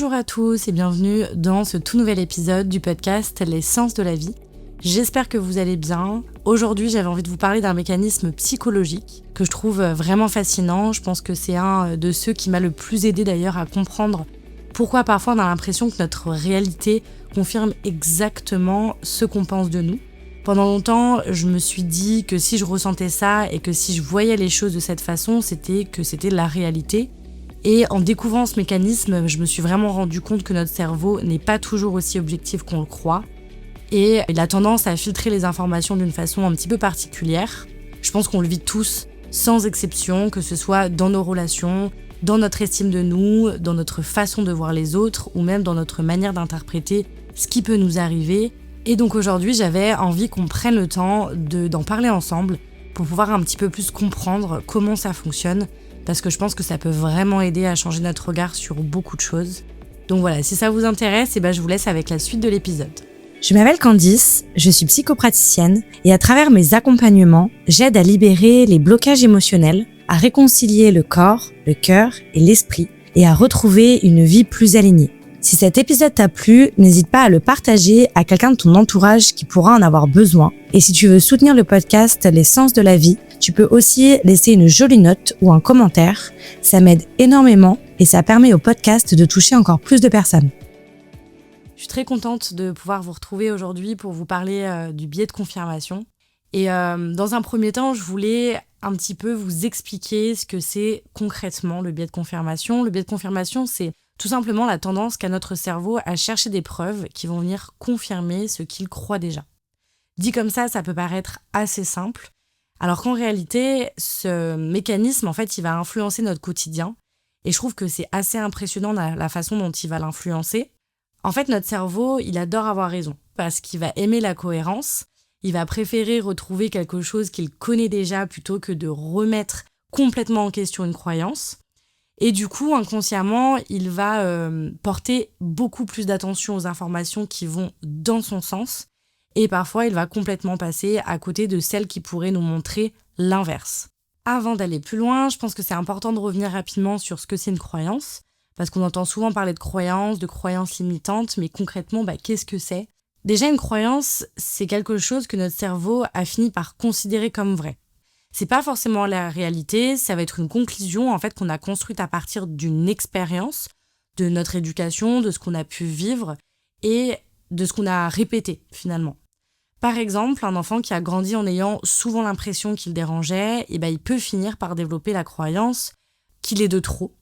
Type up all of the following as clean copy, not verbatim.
Bonjour à tous et bienvenue dans ce tout nouvel épisode du podcast Les sens de la vie. J'espère que vous allez bien. Aujourd'hui, j'avais envie de vous parler d'un mécanisme psychologique que je trouve vraiment fascinant. Je pense que c'est un de ceux qui m'a le plus aidé d'ailleurs à comprendre pourquoi parfois on a l'impression que notre réalité confirme exactement ce qu'on pense de nous. Pendant longtemps, je me suis dit que si je ressentais ça et que si je voyais les choses de cette façon, c'était la réalité. Et en découvrant ce mécanisme, je me suis vraiment rendu compte que notre cerveau n'est pas toujours aussi objectif qu'on le croit. Et il a tendance à filtrer les informations d'une façon un petit peu particulière. Je pense qu'on le vit tous, sans exception, que ce soit dans nos relations, dans notre estime de nous, dans notre façon de voir les autres, ou même dans notre manière d'interpréter ce qui peut nous arriver. Et donc aujourd'hui, j'avais envie qu'on prenne le temps d'en parler ensemble pour pouvoir un petit peu plus comprendre comment ça fonctionne, parce que je pense que ça peut vraiment aider à changer notre regard sur beaucoup de choses. Donc voilà, si ça vous intéresse, je vous laisse avec la suite de l'épisode. Je m'appelle Candice, je suis psychopraticienne et à travers mes accompagnements, j'aide à libérer les blocages émotionnels, à réconcilier le corps, le cœur et l'esprit et à retrouver une vie plus alignée. Si cet épisode t'a plu, n'hésite pas à le partager à quelqu'un de ton entourage qui pourra en avoir besoin. Et si tu veux soutenir le podcast Les sens de la vie, tu peux aussi laisser une jolie note ou un commentaire. Ça m'aide énormément et ça permet au podcast de toucher encore plus de personnes. Je suis très contente de pouvoir vous retrouver aujourd'hui pour vous parler du biais de confirmation. Et dans un premier temps, je voulais un petit peu vous expliquer ce que c'est concrètement le biais de confirmation. Le biais de confirmation, c'est tout simplement la tendance qu'a notre cerveau à chercher des preuves qui vont venir confirmer ce qu'il croit déjà. Dit comme ça peut paraître assez simple, alors qu'en réalité, ce mécanisme, il va influencer notre quotidien. Et je trouve que c'est assez impressionnant la façon dont il va l'influencer. En fait, notre cerveau, il adore avoir raison, parce qu'il va aimer la cohérence, il va préférer retrouver quelque chose qu'il connaît déjà plutôt que de remettre complètement en question une croyance. Et du coup, inconsciemment, il va porter beaucoup plus d'attention aux informations qui vont dans son sens. Et parfois, il va complètement passer à côté de celles qui pourraient nous montrer l'inverse. Avant d'aller plus loin, je pense que c'est important de revenir rapidement sur ce que c'est une croyance. Parce qu'on entend souvent parler de croyances limitantes. Mais concrètement, qu'est-ce que c'est ? Déjà, une croyance, c'est quelque chose que notre cerveau a fini par considérer comme vrai. C'est pas forcément la réalité, ça va être une conclusion qu'on a construite à partir d'une expérience, de notre éducation, de ce qu'on a pu vivre et de ce qu'on a répété finalement. Par exemple, un enfant qui a grandi en ayant souvent l'impression qu'il dérangeait, il peut finir par développer la croyance qu'il est de trop.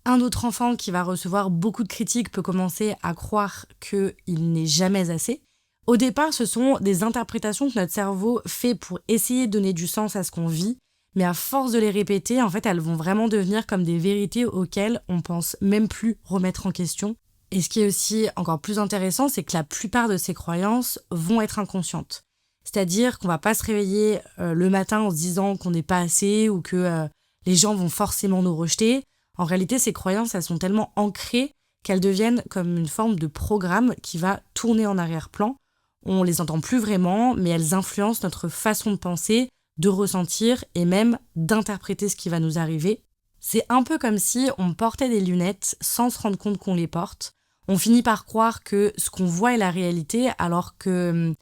Un autre enfant qui va recevoir beaucoup de critiques peut commencer à croire qu'il n'est jamais assez. Au départ, ce sont des interprétations que notre cerveau fait pour essayer de donner du sens à ce qu'on vit, mais à force de les répéter, elles vont vraiment devenir comme des vérités auxquelles on pense même plus remettre en question. Et ce qui est aussi encore plus intéressant, c'est que la plupart de ces croyances vont être inconscientes. C'est-à-dire qu'on va pas se réveiller le matin en se disant qu'on n'est pas assez ou que les gens vont forcément nous rejeter. En réalité, ces croyances, elles sont tellement ancrées qu'elles deviennent comme une forme de programme qui va tourner en arrière-plan. On les entend plus vraiment, mais elles influencent notre façon de penser, de ressentir et même d'interpréter ce qui va nous arriver. C'est un peu comme si on portait des lunettes sans se rendre compte qu'on les porte. On finit par croire que ce qu'on voit est la réalité, alors que,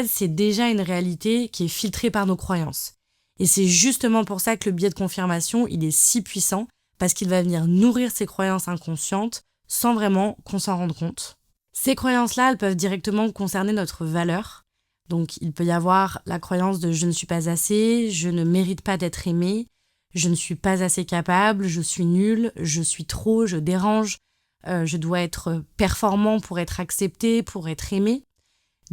c'est déjà une réalité qui est filtrée par nos croyances. Et c'est justement pour ça que le biais de confirmation, il est si puissant, parce qu'il va venir nourrir ces croyances inconscientes sans vraiment qu'on s'en rende compte. Ces croyances-là, elles peuvent directement concerner notre valeur. Donc, il peut y avoir la croyance de « je ne suis pas assez »,« je ne mérite pas d'être aimé »,« je ne suis pas assez capable »,« je suis nul »,« je suis trop »,« je dérange »,« je dois être performant pour être accepté, pour être aimé ».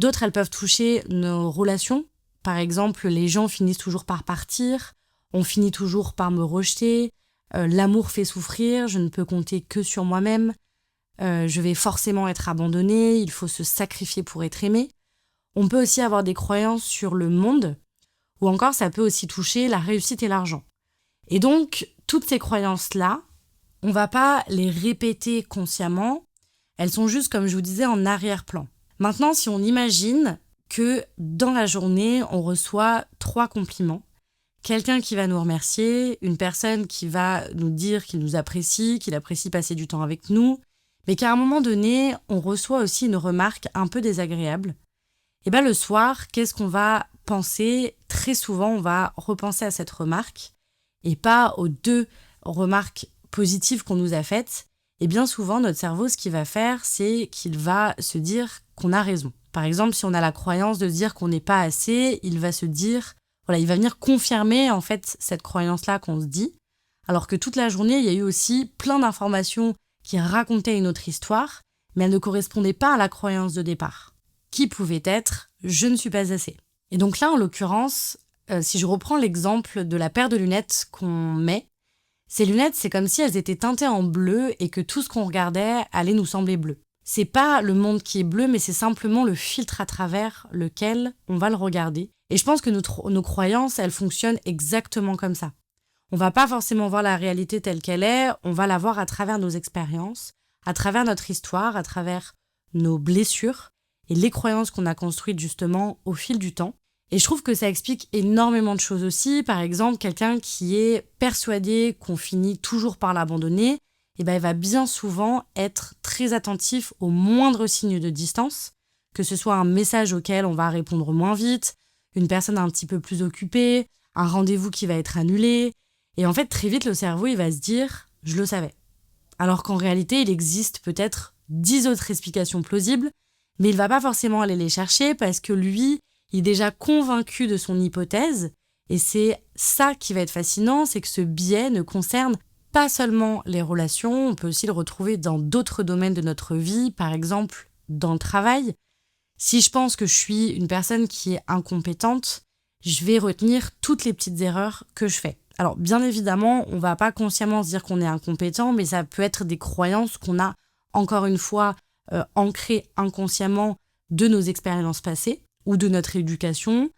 D'autres, elles peuvent toucher nos relations. Par exemple, les gens finissent toujours par partir, on finit toujours par me rejeter, l'amour fait souffrir, je ne peux compter que sur moi-même. Je vais forcément être abandonné, il faut se sacrifier pour être aimé. On peut aussi avoir des croyances sur le monde, ou encore ça peut aussi toucher la réussite et l'argent. Et donc, toutes ces croyances-là, on ne va pas les répéter consciemment, elles sont juste, comme je vous disais, en arrière-plan. Maintenant, si on imagine que dans la journée, on reçoit 3 compliments, quelqu'un qui va nous remercier, une personne qui va nous dire qu'il nous apprécie, qu'il apprécie passer du temps avec nous, mais qu'à un moment donné, on reçoit aussi une remarque un peu désagréable. Et bien le soir, qu'est-ce qu'on va penser? Très souvent, on va repenser à cette remarque et pas aux 2 remarques positives qu'on nous a faites. Et bien souvent, notre cerveau, ce qu'il va faire, c'est qu'il va se dire qu'on a raison. Par exemple, si on a la croyance de dire qu'on n'est pas assez, il va se dire, voilà, il va venir confirmer en fait cette croyance-là qu'on se dit. Alors que toute la journée, il y a eu aussi plein d'informations qui racontaient une autre histoire, mais elles ne correspondaient pas à la croyance de départ, qui pouvait être « je ne suis pas assez ». Et donc là, en l'occurrence, si je reprends l'exemple de la paire de lunettes qu'on met, ces lunettes, c'est comme si elles étaient teintées en bleu et que tout ce qu'on regardait allait nous sembler bleu. C'est pas le monde qui est bleu, mais c'est simplement le filtre à travers lequel on va le regarder. Et je pense que nos croyances, elles fonctionnent exactement comme ça. On va pas forcément voir la réalité telle qu'elle est, on va la voir à travers nos expériences, à travers notre histoire, à travers nos blessures et les croyances qu'on a construites justement au fil du temps. Et je trouve que ça explique énormément de choses aussi. Par exemple, quelqu'un qui est persuadé qu'on finit toujours par l'abandonner, il va bien souvent être très attentif aux moindres signes de distance, que ce soit un message auquel on va répondre moins vite, une personne un petit peu plus occupée, un rendez-vous qui va être annulé. Et en fait, très vite, le cerveau, il va se dire « je le savais ». Alors qu'en réalité, il existe peut-être 10 autres explications plausibles, mais il ne va pas forcément aller les chercher parce que lui, il est déjà convaincu de son hypothèse. Et c'est ça qui va être fascinant, c'est que ce biais ne concerne pas seulement les relations, on peut aussi le retrouver dans d'autres domaines de notre vie, par exemple dans le travail. Si je pense que je suis une personne qui est incompétente, je vais retenir toutes les petites erreurs que je fais. Alors bien évidemment, on ne va pas consciemment se dire qu'on est incompétent, mais ça peut être des croyances qu'on a encore une fois ancrées inconsciemment de nos expériences passées, ou de notre éducation,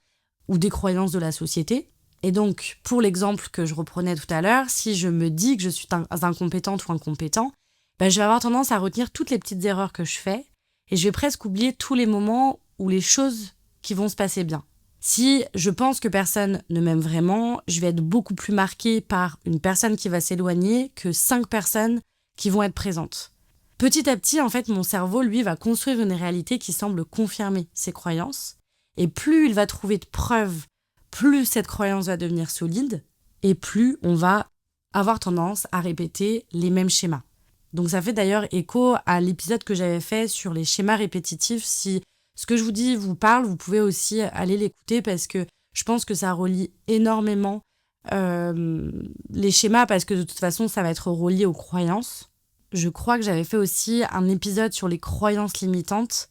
ou des croyances de la société. Et donc, pour l'exemple que je reprenais tout à l'heure, si je me dis que je suis incompétente ou incompétent, je vais avoir tendance à retenir toutes les petites erreurs que je fais, et je vais presque oublier tous les moments où les choses qui vont se passer bien. Si je pense que personne ne m'aime vraiment, je vais être beaucoup plus marquée par une personne qui va s'éloigner que 5 personnes qui vont être présentes. Petit à petit, en fait, mon cerveau, lui, va construire une réalité qui semble confirmer ses croyances. Et plus il va trouver de preuves, plus cette croyance va devenir solide, et plus on va avoir tendance à répéter les mêmes schémas. Donc ça fait d'ailleurs écho à l'épisode que j'avais fait sur les schémas répétitifs. Si ce que je vous dis vous parle, vous pouvez aussi aller l'écouter parce que je pense que ça relie énormément les schémas parce que de toute façon, ça va être relié aux croyances. Je crois que j'avais fait aussi un épisode sur les croyances limitantes.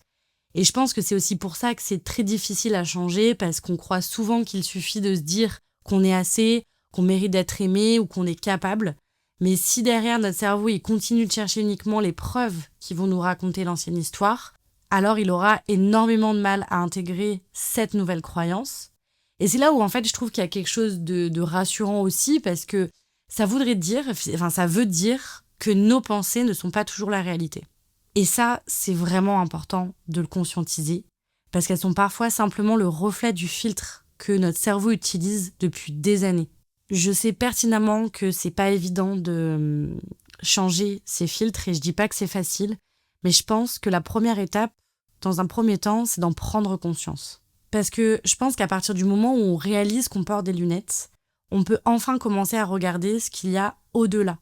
Et je pense que c'est aussi pour ça que c'est très difficile à changer parce qu'on croit souvent qu'il suffit de se dire qu'on est assez, qu'on mérite d'être aimé ou qu'on est capable. Mais si derrière notre cerveau, il continue de chercher uniquement les preuves qui vont nous raconter l'ancienne histoire, alors il aura énormément de mal à intégrer cette nouvelle croyance. Et c'est là où en fait je trouve qu'il y a quelque chose de rassurant aussi parce que ça veut dire que nos pensées ne sont pas toujours la réalité. Et ça, c'est vraiment important de le conscientiser, parce qu'elles sont parfois simplement le reflet du filtre que notre cerveau utilise depuis des années. Je sais pertinemment que c'est pas évident de changer ces filtres, et je dis pas que c'est facile, mais je pense que la première étape, dans un premier temps, c'est d'en prendre conscience. Parce que je pense qu'à partir du moment où on réalise qu'on porte des lunettes, on peut enfin commencer à regarder ce qu'il y a au-delà.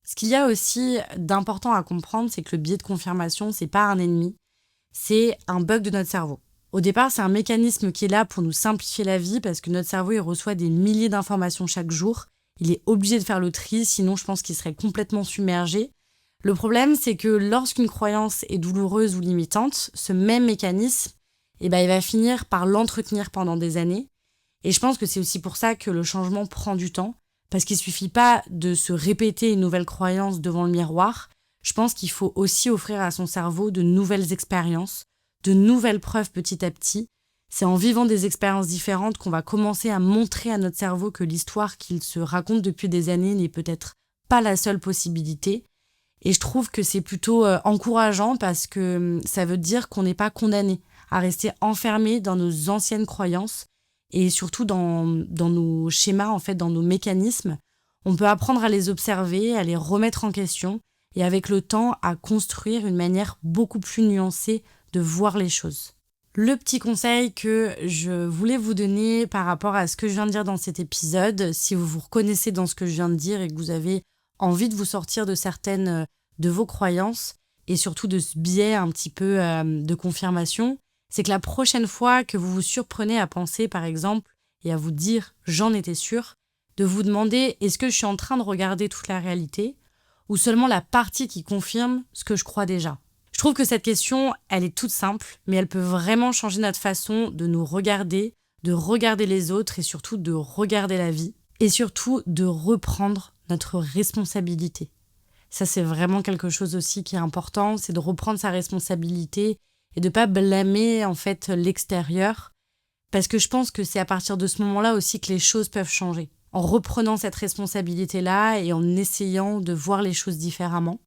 Ce qu'il y a aussi d'important à comprendre, c'est que le biais de confirmation, c'est pas un ennemi, c'est un bug de notre cerveau. Au départ, c'est un mécanisme qui est là pour nous simplifier la vie parce que notre cerveau, il reçoit des milliers d'informations chaque jour. Il est obligé de faire le tri, sinon je pense qu'il serait complètement submergé. Le problème, c'est que lorsqu'une croyance est douloureuse ou limitante, ce même mécanisme, il va finir par l'entretenir pendant des années. Et je pense que c'est aussi pour ça que le changement prend du temps. Parce qu'il ne suffit pas de se répéter une nouvelle croyance devant le miroir. Je pense qu'il faut aussi offrir à son cerveau de nouvelles expériences, de nouvelles preuves petit à petit. C'est en vivant des expériences différentes qu'on va commencer à montrer à notre cerveau que l'histoire qu'il se raconte depuis des années n'est peut-être pas la seule possibilité. Et je trouve que c'est plutôt encourageant parce que ça veut dire qu'on n'est pas condamné à rester enfermé dans nos anciennes croyances. Et surtout dans nos schémas, en fait, dans nos mécanismes, on peut apprendre à les observer, à les remettre en question et avec le temps à construire une manière beaucoup plus nuancée de voir les choses. Le petit conseil que je voulais vous donner par rapport à ce que je viens de dire dans cet épisode, si vous vous reconnaissez dans ce que je viens de dire et que vous avez envie de vous sortir de certaines de vos croyances et surtout de ce biais un petit peu de confirmation, c'est que la prochaine fois que vous vous surprenez à penser par exemple et à vous dire « j'en étais sûre », de vous demander « est-ce que je suis en train de regarder toute la réalité ou seulement la partie qui confirme ce que je crois déjà ?» Je trouve que cette question, elle est toute simple, mais elle peut vraiment changer notre façon de nous regarder, de regarder les autres et surtout de regarder la vie et surtout de reprendre notre responsabilité. Ça, c'est vraiment quelque chose aussi qui est important, c'est de reprendre sa responsabilité et de ne pas blâmer en fait l'extérieur parce que je pense que c'est à partir de ce moment-là aussi que les choses peuvent changer. En reprenant cette responsabilité-là et en essayant de voir les choses différemment.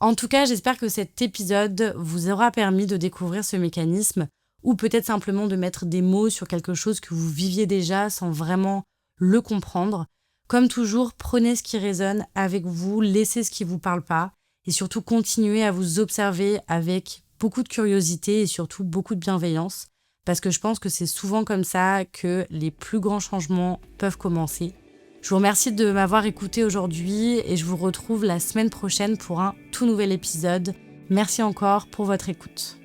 En tout cas, j'espère que cet épisode vous aura permis de découvrir ce mécanisme ou peut-être simplement de mettre des mots sur quelque chose que vous viviez déjà sans vraiment le comprendre. Comme toujours, prenez ce qui résonne avec vous, laissez ce qui ne vous parle pas et surtout continuez à vous observer avec beaucoup de curiosité et surtout beaucoup de bienveillance parce que je pense que c'est souvent comme ça que les plus grands changements peuvent commencer. Je vous remercie de m'avoir écouté aujourd'hui et je vous retrouve la semaine prochaine pour un tout nouvel épisode. Merci encore pour votre écoute.